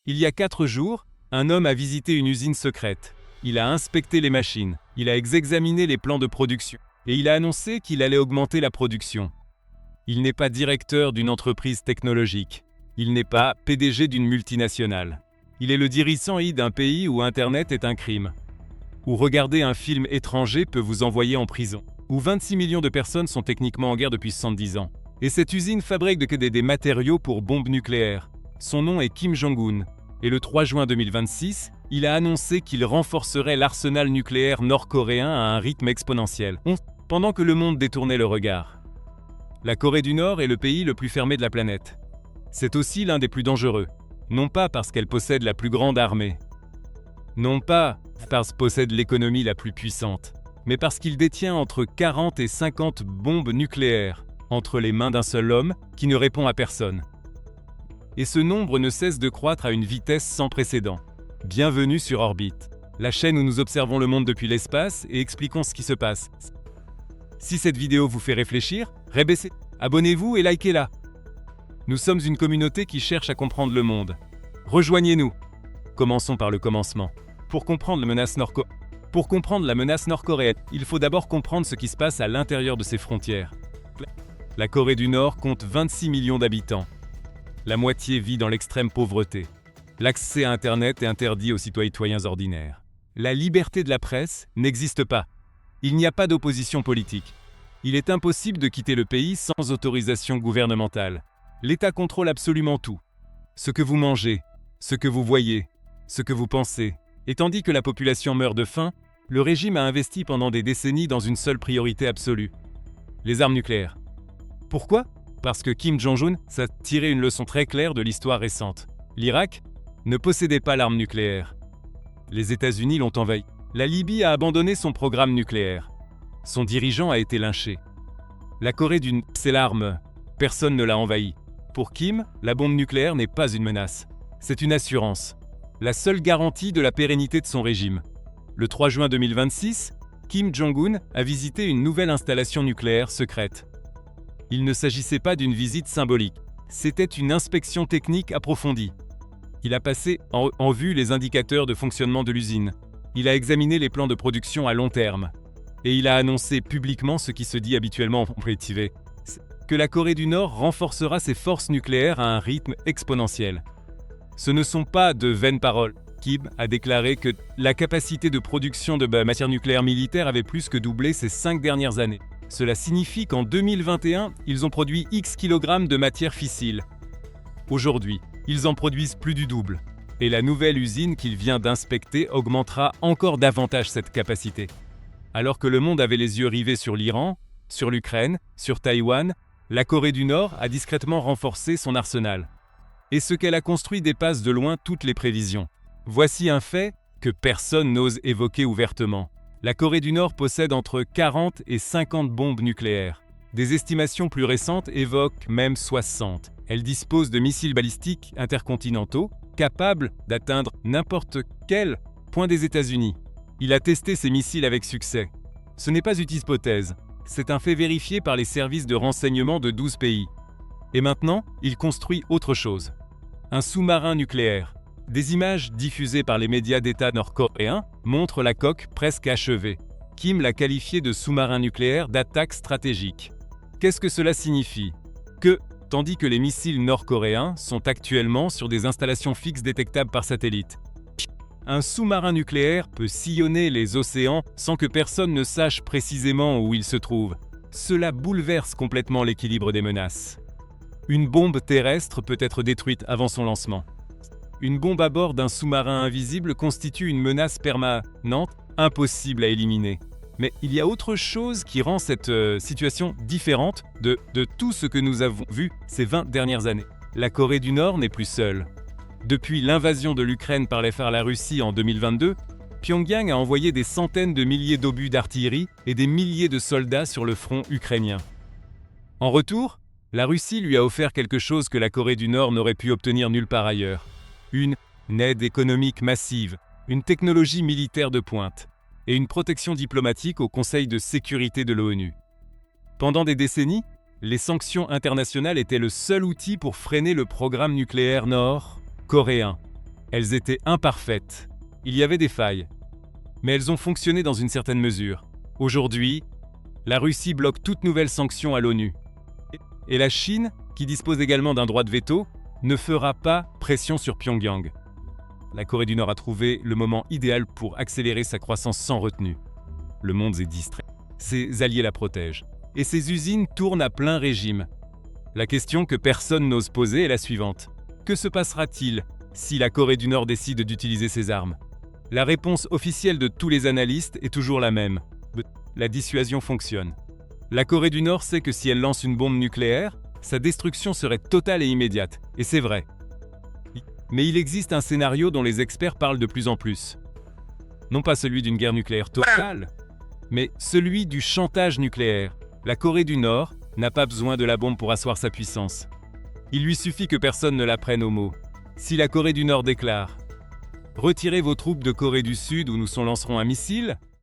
Il y a 4 jours, un homme a visité une usine secrète. Il a inspecté les machines, il a examiné les plans de production, et il a annoncé qu'il allait augmenter la production. Il n'est pas directeur d'une entreprise technologique. Il n'est pas PDG d'une multinationale. Il est le dirigeant d'un pays où Internet est un crime. Où regarder un film étranger peut vous envoyer en prison. Où 26 millions de personnes sont techniquement en guerre depuis 70 ans. Et cette usine fabrique des matériaux pour bombes nucléaires. Son nom est Kim Jong-un. Et le 3 juin 2026, il a annoncé qu'il renforcerait l'arsenal nucléaire nord-coréen à un rythme exponentiel, pendant que le monde détournait le regard. La Corée du Nord est le pays le plus fermé de la planète. C'est aussi l'un des plus dangereux, non pas parce qu'elle possède la plus grande armée, non pas parce qu'elle possède l'économie la plus puissante, mais parce qu'il détient entre 40 et 50 bombes nucléaires entre les mains d'un seul homme qui ne répond à personne. Et ce nombre ne cesse de croître à une vitesse sans précédent. Bienvenue sur Orbite, la chaîne où nous observons le monde depuis l'espace et expliquons ce qui se passe. Si cette vidéo vous fait réfléchir, abonnez-vous et likez-la. Nous sommes une communauté qui cherche à comprendre le monde. Rejoignez-nous. Commençons par le commencement. Pour comprendre la menace nord-coréenne, il faut d'abord comprendre ce qui se passe à l'intérieur de ses frontières. La Corée du Nord compte 26 millions d'habitants. La moitié vit dans l'extrême pauvreté. L'accès à Internet est interdit aux citoyens ordinaires. La liberté de la presse n'existe pas. Il n'y a pas d'opposition politique. Il est impossible de quitter le pays sans autorisation gouvernementale. L'État contrôle absolument tout. Ce que vous mangez, ce que vous voyez, ce que vous pensez. Et tandis que la population meurt de faim, le régime a investi pendant des décennies dans une seule priorité absolue: les armes nucléaires. Pourquoi ? Parce que Kim Jong-un a tiré une leçon très claire de l'histoire récente. L'Irak ne possédait pas l'arme nucléaire. Les États-Unis l'ont envahi. La Libye a abandonné son programme nucléaire. Son dirigeant a été lynché. La Corée du Nord, c'est l'arme. Personne ne l'a envahi. Pour Kim, la bombe nucléaire n'est pas une menace. C'est une assurance. La seule garantie de la pérennité de son régime. Le 3 juin 2026, Kim Jong-un a visité une nouvelle installation nucléaire secrète. Il ne s'agissait pas d'une visite symbolique. C'était une inspection technique approfondie. Il a passé en vue les indicateurs de fonctionnement de l'usine. Il a examiné les plans de production à long terme. Et il a annoncé publiquement ce qui se dit habituellement en politique, que la Corée du Nord renforcera ses forces nucléaires à un rythme exponentiel. Ce ne sont pas de vaines paroles. Kim a déclaré que la capacité de production de matières nucléaires militaires avait plus que doublé ces 5 dernières années. Cela signifie qu'en 2021, ils ont produit X kilogrammes de matière fissile. Aujourd'hui, ils en produisent plus du double. Et la nouvelle usine qu'il vient d'inspecter augmentera encore davantage cette capacité. Alors que le monde avait les yeux rivés sur l'Iran, sur l'Ukraine, sur Taïwan, la Corée du Nord a discrètement renforcé son arsenal. Et ce qu'elle a construit dépasse de loin toutes les prévisions. Voici un fait que personne n'ose évoquer ouvertement. La Corée du Nord possède entre 40 et 50 bombes nucléaires. Des estimations plus récentes évoquent même 60. Elle dispose de missiles balistiques intercontinentaux capables d'atteindre n'importe quel point des États-Unis. Il a testé ces missiles avec succès. Ce n'est pas une hypothèse, c'est un fait vérifié par les services de renseignement de 12 pays. Et maintenant, il construit autre chose. Un sous-marin nucléaire. Des images diffusées par les médias d'État nord-coréens montrent la coque presque achevée. Kim l'a qualifié de sous-marin nucléaire d'attaque stratégique. Qu'est-ce que cela signifie ? Que, tandis que les missiles nord-coréens sont actuellement sur des installations fixes détectables par satellite, un sous-marin nucléaire peut sillonner les océans sans que personne ne sache précisément où il se trouve. Cela bouleverse complètement l'équilibre des menaces. Une bombe terrestre peut être détruite avant son lancement. Une bombe à bord d'un sous-marin invisible constitue une menace permanente, impossible à éliminer. Mais il y a autre chose qui rend cette situation différente de tout ce que nous avons vu ces 20 dernières années. La Corée du Nord n'est plus seule. Depuis l'invasion de l'Ukraine par la Russie en 2022, Pyongyang a envoyé des centaines de milliers d'obus d'artillerie et des milliers de soldats sur le front ukrainien. En retour, la Russie lui a offert quelque chose que la Corée du Nord n'aurait pu obtenir nulle part ailleurs. Une aide économique massive, une technologie militaire de pointe et une protection diplomatique au Conseil de sécurité de l'ONU. Pendant des décennies, les sanctions internationales étaient le seul outil pour freiner le programme nucléaire nord-coréen. Elles étaient imparfaites. Il y avait des failles. Mais elles ont fonctionné dans une certaine mesure. Aujourd'hui, la Russie bloque toute nouvelle sanction à l'ONU. Et la Chine, qui dispose également d'un droit de veto, ne fera pas pression sur Pyongyang. La Corée du Nord a trouvé le moment idéal pour accélérer sa croissance sans retenue. Le monde est distrait. Ses alliés la protègent. Et ses usines tournent à plein régime. La question que personne n'ose poser est la suivante. Que se passera-t-il si la Corée du Nord décide d'utiliser ses armes? La réponse officielle de tous les analystes est toujours la même. La dissuasion fonctionne. La Corée du Nord sait que si elle lance une bombe nucléaire, sa destruction serait totale et immédiate. Et c'est vrai. Mais il existe un scénario dont les experts parlent de plus en plus. Non pas celui d'une guerre nucléaire totale, mais celui du chantage nucléaire. La Corée du Nord n'a pas besoin de la bombe pour asseoir sa puissance. Il lui suffit que personne ne la prenne au mot. Si la Corée du Nord déclare « Retirez vos troupes de Corée du Sud ou nous lancerons un missile »,